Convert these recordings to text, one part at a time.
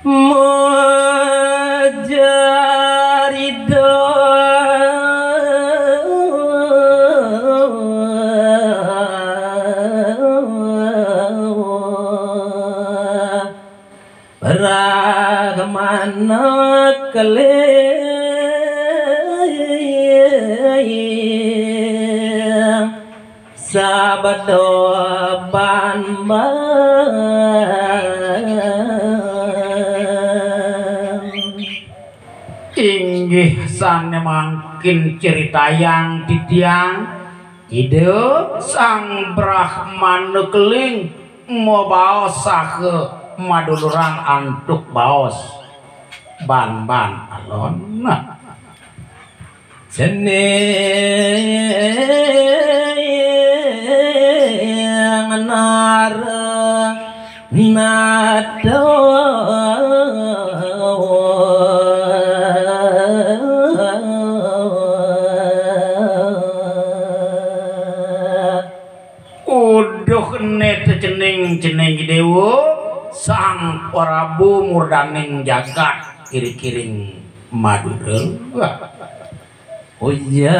Mujarido Ragmana kale sabado inggih sane mangkin cerita yang titiang ide sang Brahmana keling mau baos sahe maduluran antuk baos ban-ban alon jeneng nara nado uduh net jeneng dewa sang Prabu murdaning jagat kiri-kiring Madura ujar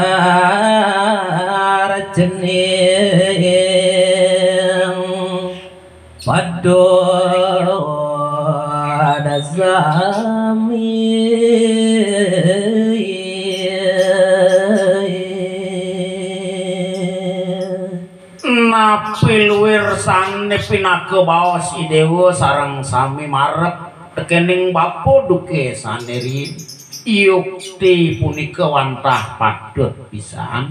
jeneng padoda sami napil wirsane pinaga baos idewa sareng sami marep tekening bapa duke saneri yukti punika wantah padhet pisan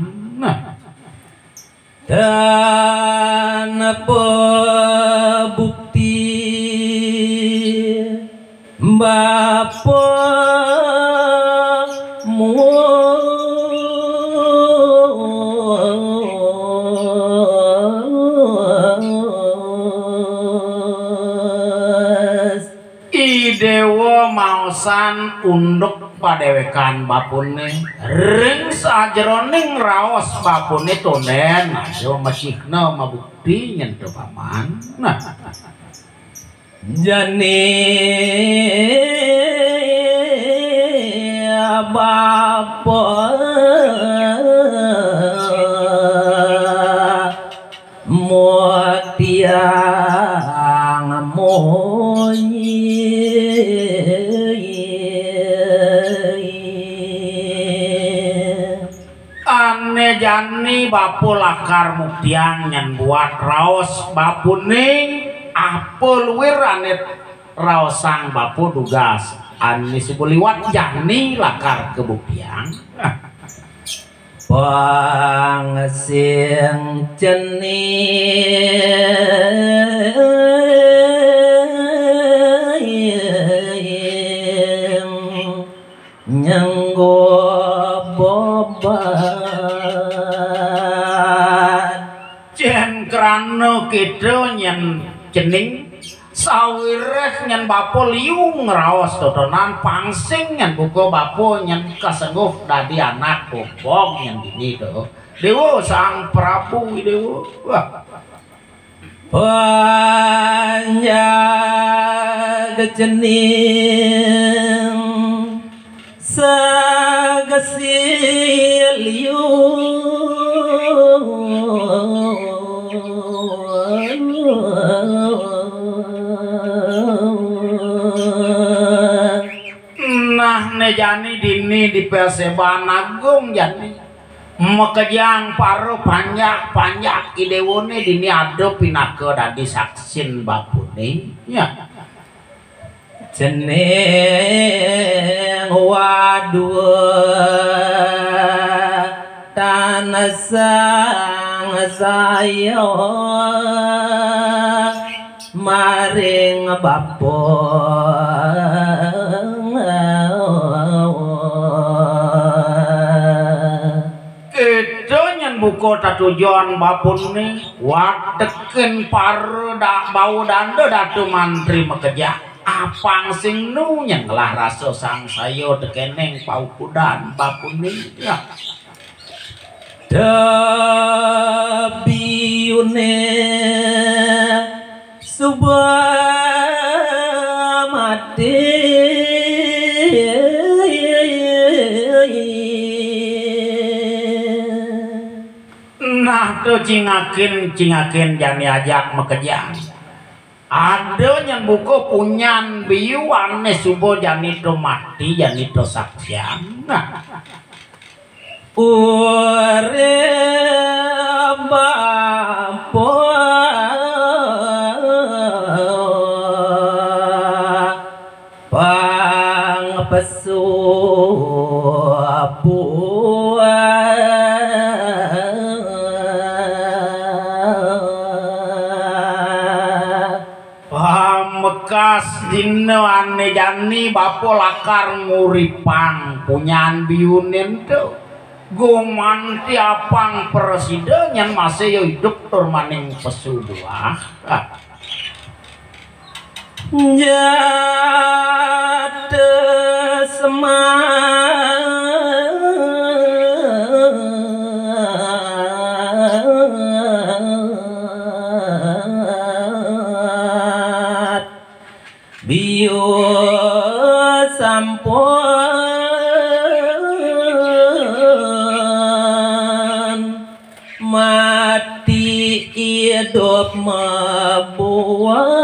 dan bukti bapa idewa mausan unduk padewekan bapune ring sajroning raos bapune tonden ayo masihna mabukti nyen teu paman jane bapa motiang monyi ane jani bapu lakar muktiang nyen buat raos bapune apel wirane raosang bapu dugas ane sibuliwat jani lakar kebuktiang pangsing cening nyanggo bobat jen krana kidro nyen cening sawireh nyen bapo liung raos totonan pangsing nyen buka bapo nyen kasengguh dadi anak bobong nyen dini do dewa sang Prabu dewa panjang cening sagasilyu nah nejani dini di Perseban Agung jani mekejang paru panjak idewone dini ado pinake dadi saksin bapune ya jeneng wadua tanah sang saya maring bapa itu nyen buku tatujuan bapune wateken paru dak bau dando datu mantri mekeja apang sing nu nyelah rasa sang sayo tekeneng paukudan bapune ya dabiune subah mati Atuh cingakin jani ajak mekejang. Ada yang buku punyan biu ane subuh jani to mati jani to saksian. Nah, urip bapa pang pesu bekas dino ane jani bapo lakar nguripang punyan biunin tuh goman tiapang presiden yang masih hidup turmaning pesu buah jatuh semangat biu sampun mati hidup membuat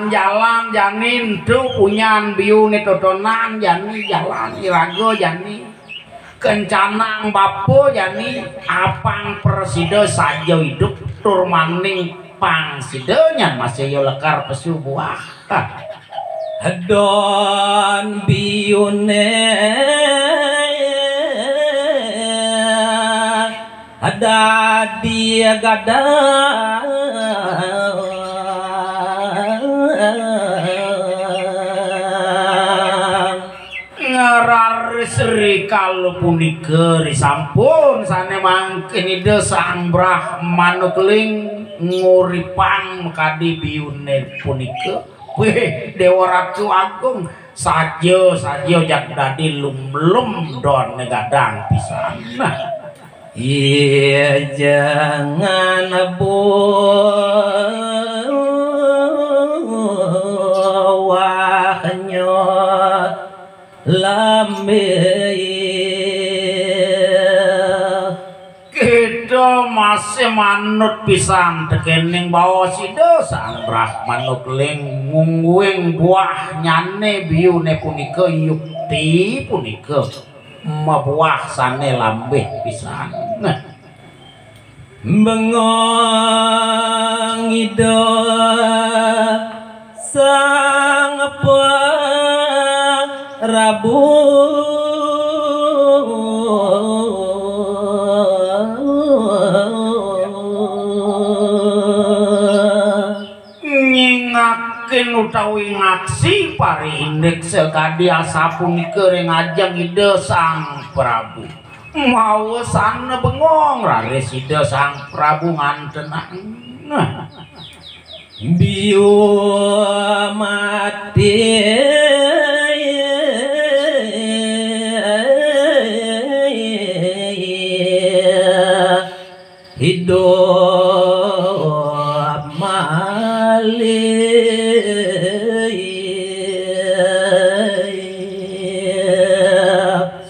jalan janin tuh punyan biu nih totonan jani jalan irago jani kencanang bapo jani apang preside saja hidup turmaning pang sidenya masih yo lekar pesu buah don biune ada dia gada Sri kalau punika risampun sane mangkin ide sang Brahmanukling nguripang kadi biune punika weh Dewa Ratu Agung saja jak dadi lumlum don gadang pisan nah iya jangan buahnya lambe kita masih manut pisan tekening bawa sida sang Brahmanukling ngungguing buah nyane biune punika yukti punika mabuah sane lambe pisan bengong ida sang Rabu nyingakin utawi ngaksi pari indek sekadi asapunika ring ajeng ide sang Prabu mau sana bengong raris ide sang Prabu ngantenang biu mati hidup malih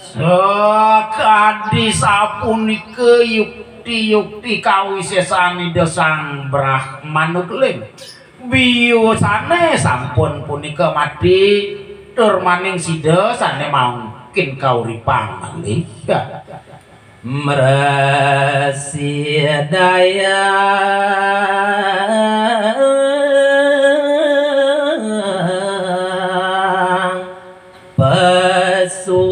sekadi sapunika yukti kawisesani sang Brahmanukling biusane sampun punika mati turmaning sida sane mungkin kauripang malih merasi daya pesubuah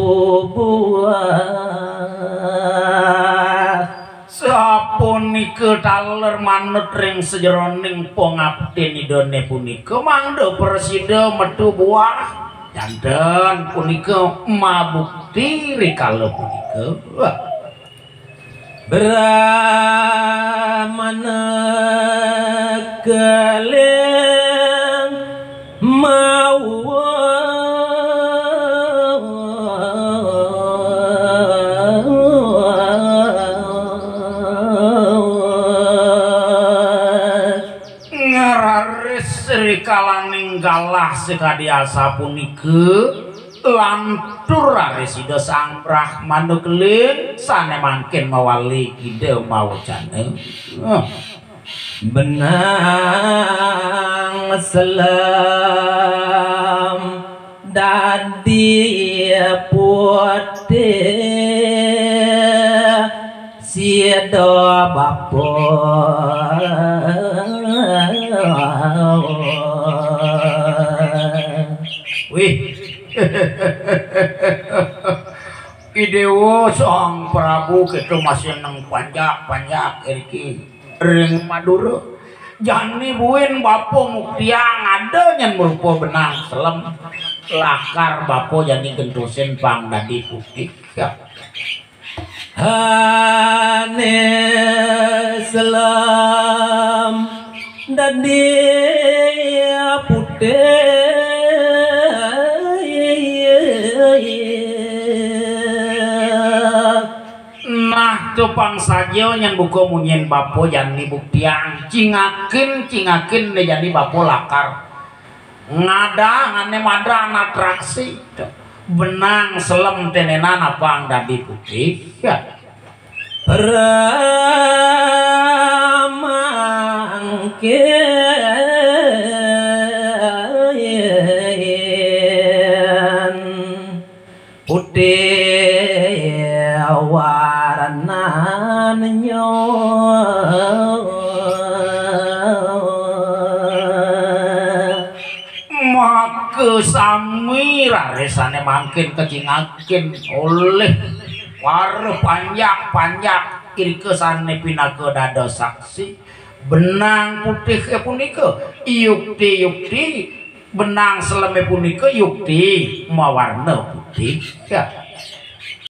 sapunika taler manut ring sejeroning pangabden idone punika mangda presida metu buah janten punika mabukti rikala punika Brahmana keleng mau ngararis rikala ninggalah sekadi asa punika lantur resida sang Brahmana keling sane mangkin mawali kide mawajane benang selam dadi putih sida bapa wih Idewo sang Prabu kita masih neng panjak iki ring Madura jani buin bapo muktiang ada yang berupa benang selem lakar bapo jadi gentusin pang dadi putih ya. Hane selam dadi putih nah tupang saja yang buka munyin bapo jani buktiang cingakin ne jadi bapo lakar ngada ngane madra atraksi benang selem tenenan apang dadi putih ya ramangkin putih warnanya maka sami raresane mangkin kecingakin oleh war panjak iri kesane pinaga dada saksi benang putih punika yukti benang seleme punika yukti mawarna putih ya